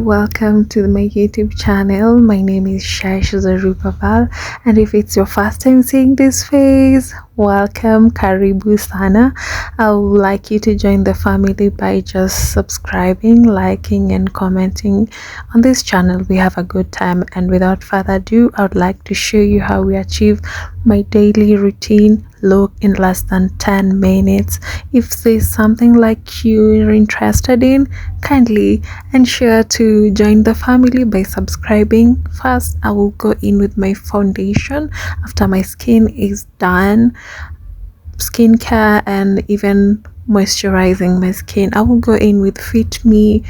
and welcome to my YouTube channel. My name is Shash Zarupapal, and if it's your first time seeing this face, welcome, karibu sana. I would like you to join the family by just subscribing, liking and commenting on this channel. We have a good time, and without further ado, I would like to show you how we achieve my daily routine look in less than 10 minutes. If there's something like you're interested in, kindly ensure to join the family by subscribing. First, I will go in with my foundation. After my skin is done, skincare and even moisturizing my skin, I will go in with Fit Me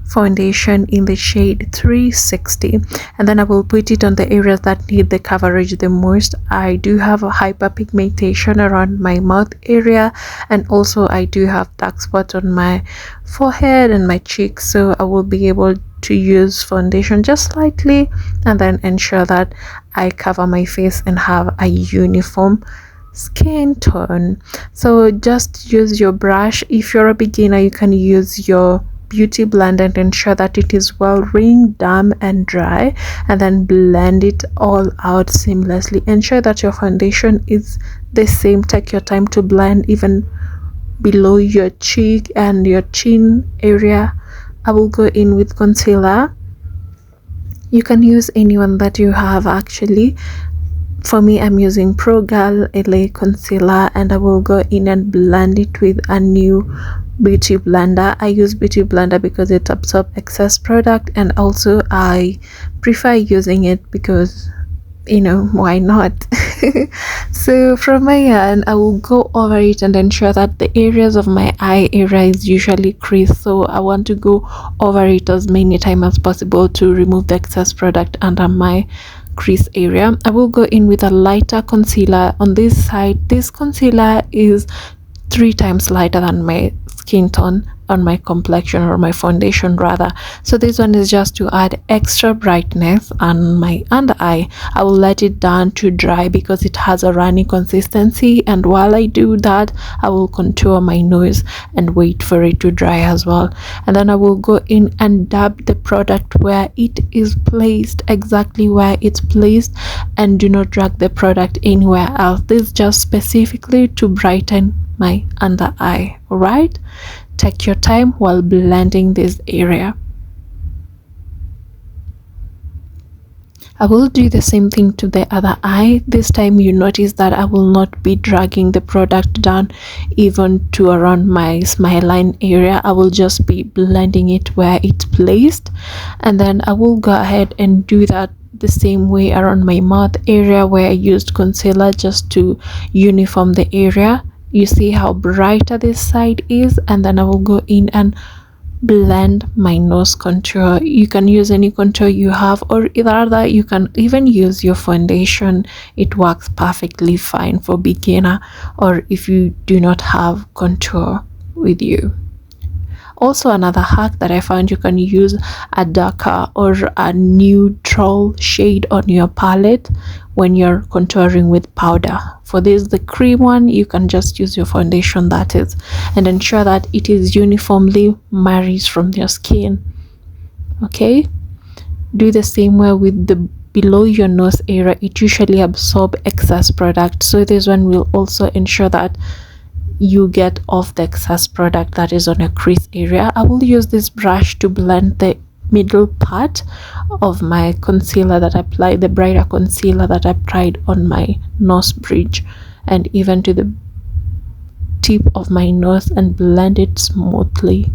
foundation in the shade 360, and then I will put it on the areas that need the coverage the most. I do have a hyperpigmentation around my mouth area, and also I do have dark spots on my forehead and my cheeks, so I will be able to use foundation just slightly and then ensure that I cover my face and have a uniform skin tone. So just use your brush. If you're a beginner, you can use your beauty blender and ensure that it is well ringed, damp and dry, and then blend it all out seamlessly. Ensure that your foundation is the same. Take your time to blend even below your cheek and your chin area. I will go in with concealer. You can use anyone that you have. Actually, for me, I'm using Pro Girl LA concealer, and I will go in and blend it with a new beauty blender. I use beauty blender because it absorbs excess product, and also I prefer using it because, you know, why not? So from my end, I will go over it and ensure that the areas of my eye area is usually creased, so I want to go over it as many times as possible to remove the excess product under my crease area. I will go in with a lighter concealer. On this side, this concealer is 3 times lighter than my skin tone on my complexion, or my foundation rather. So this one is just to add extra brightness on my under eye. I will let it down to dry because it has a runny consistency, and while I do that, I will contour my nose and wait for it to dry as well. And then I will go in and dab the product where it is placed, exactly where it's placed, and do not drag the product anywhere else. This is just specifically to brighten my under eye. All right, take your time while blending this area. I will do the same thing to the other eye. This time you notice that I will not be dragging the product down even to around my smile line area. I will just be blending it where it's placed, and then I will go ahead and do that the same way around my mouth area where I used concealer just to uniform the area. You see how brighter this side is, and then I will go in and blend my nose contour. You can use any contour you have, or either you can even use your foundation. It works perfectly fine for beginner, or if you do not have contour with you. Also, another hack that I found, you can use a darker or a neutral shade on your palette when you're contouring with powder. For this, the cream one, you can just use your foundation, that is, and ensure that it is uniformly marries from your skin. Okay, do the same way with the below your nose area. It usually absorbs excess product, so this one will also ensure that you get off the excess product that is on a crease area. I will use this brush to blend the middle part of my concealer that I applied, the brighter concealer that I applied on my nose bridge and even to the tip of my nose, and blend it smoothly.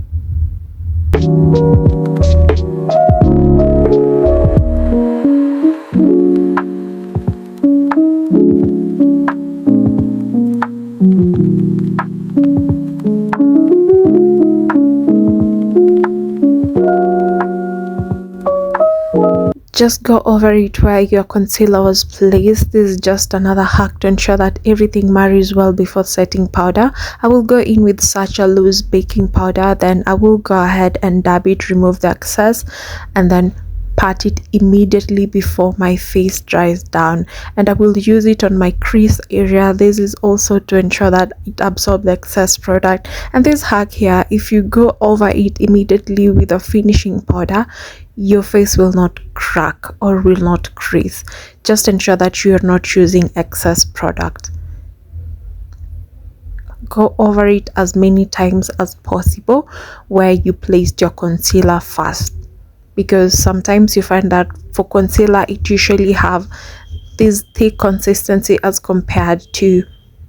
Just go over it where your concealer was placed. This is just another hack to ensure that everything marries well before setting powder. I will go in with such a loose baking powder, then I will go ahead and dab it, remove the excess, and then pat it immediately before my face dries down, and I will use it on my crease area. This is also to ensure that it absorbs the excess product. And this hack here, if you go over it immediately with a finishing powder, your face will not crack or will not crease. Just ensure that you are not using excess product. Go over it as many times as possible where you placed your concealer first, because sometimes you find that for concealer it usually have this thick consistency as compared to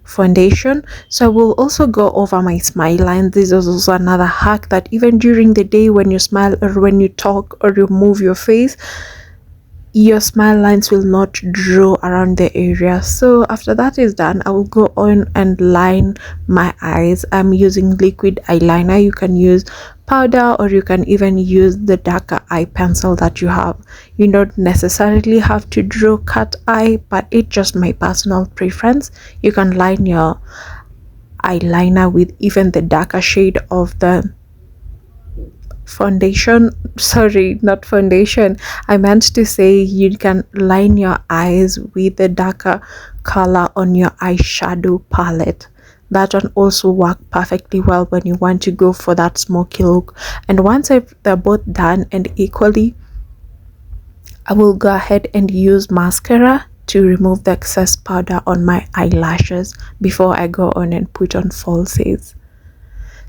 foundation. So I will also go over my smile line. This is also another hack that even during the day when you smile or when you talk or you move your face, your smile lines will not draw around the area. So after that is done, I will go on and line my eyes. I'm using liquid eyeliner. You can use powder or you can even use the darker eye pencil that you have. You don't necessarily have to draw cat eye, but it's just my personal preference. You can line your eyeliner with even the darker shade of the foundation. Sorry, not foundation, I meant to say you can line your eyes with the darker color on your eyeshadow palette. That one also work perfectly well when you want to go for that smoky look. And once they're both done and equally, I will go ahead and use mascara to remove the excess powder on my eyelashes before I go on and put on falsies.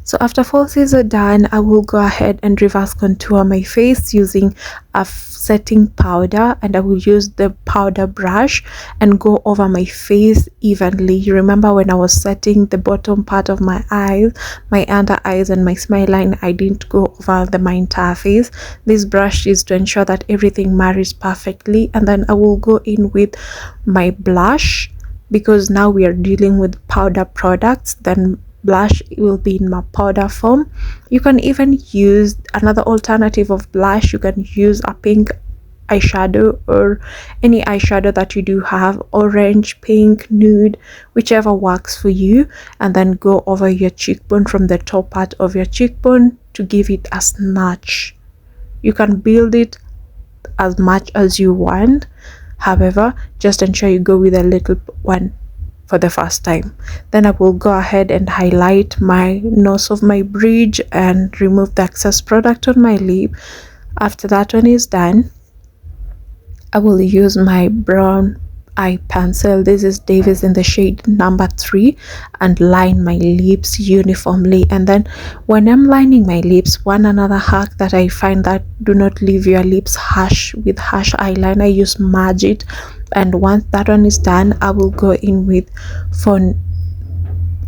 So after falsies are done, I will go ahead and reverse contour my face using a setting powder, and I will use the powder brush and go over my face evenly. You remember when I was setting the bottom part of my eyes, my under eyes and my smile line, I didn't go over my entire face. This brush is to ensure that everything marries perfectly. And then I will go in with my blush, because now we are dealing with powder products, then blush will be in my powder form. You can even use another alternative of blush. You can use a pink eyeshadow or any eyeshadow that you do have, orange, pink, nude, whichever works for you, and then go over your cheekbone from the top part of your cheekbone to give it a snatch. You can build it as much as you want, however just ensure you go with a little one for the first time. Then I will go ahead and highlight my nose of my bridge and remove the excess product on my lip. After that one is done, I will use my brown eye pencil. This is Davis in the shade number 3, and line my lips uniformly. And then when I'm lining my lips, another hack that I find that do not leave your lips harsh with harsh eyeliner, use merge it. And once that one is done, I will go in with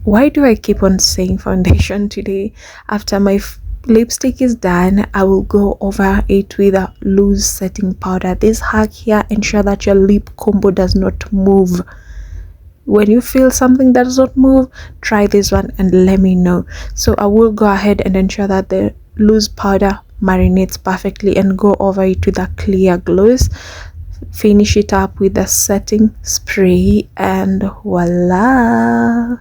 why do I keep on saying foundation today? After my lipstick is done, I will go over it with a loose setting powder. This hack here ensure that your lip combo does not move. When you feel something that does not move, try this one and let me know. So I will go ahead and ensure that the loose powder marinates perfectly and go over it with a clear gloss. Finish it up with a setting spray and voila.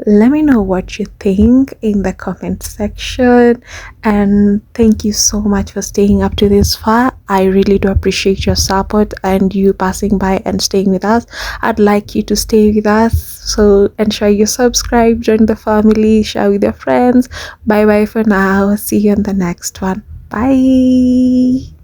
Let me know what you think in the comment section, and thank you so much for staying up to this far. I really do appreciate your support and you passing by and staying with us. I'd like you to stay with us, so ensure you subscribe, join the family, share with your friends. Bye bye for now. See you in the next one. Bye.